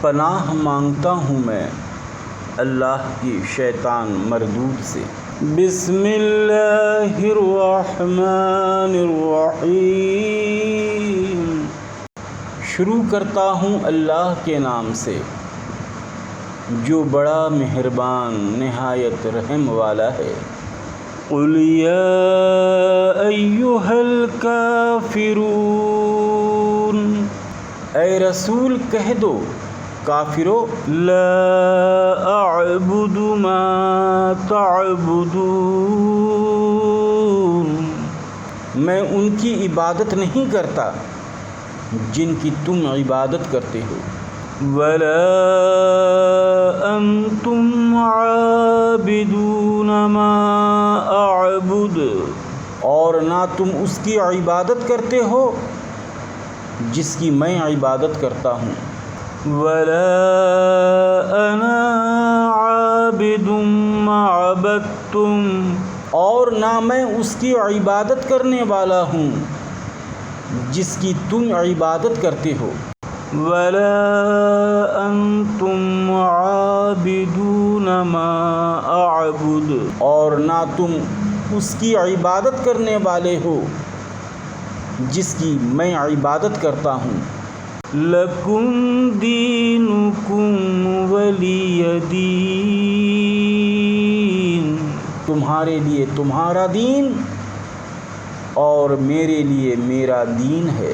پناہ مانگتا ہوں میں اللہ کی شیطان مردود سے۔ بسم اللہ الرحمن الرحیم، شروع کرتا ہوں اللہ کے نام سے جو بڑا مہربان نہایت رحم والا ہے۔ قل یا ایھا الکافرون، اے رسول کہہ دو کافرو، لا اعبد ما تعبدون، میں ان کی عبادت نہیں کرتا جن کی تم عبادت کرتے ہو، ولا انتم عابدون ما اعبد، اور نہ تم اس کی عبادت کرتے ہو جس کی میں عبادت کرتا ہوں، ولا انا عابد ما عبدتم، اور نہ میں اس کی عبادت کرنے والا ہوں جس کی تم عبادت کرتے ہو، ولا انتم عابدون ما اعبد، اور نہ تم اس کی عبادت کرنے والے ہو جس کی میں عبادت کرتا ہوں۔ لکم دینکم ولی دین، تمہارے لیے تمہارا دین اور میرے لیے میرا دین ہے۔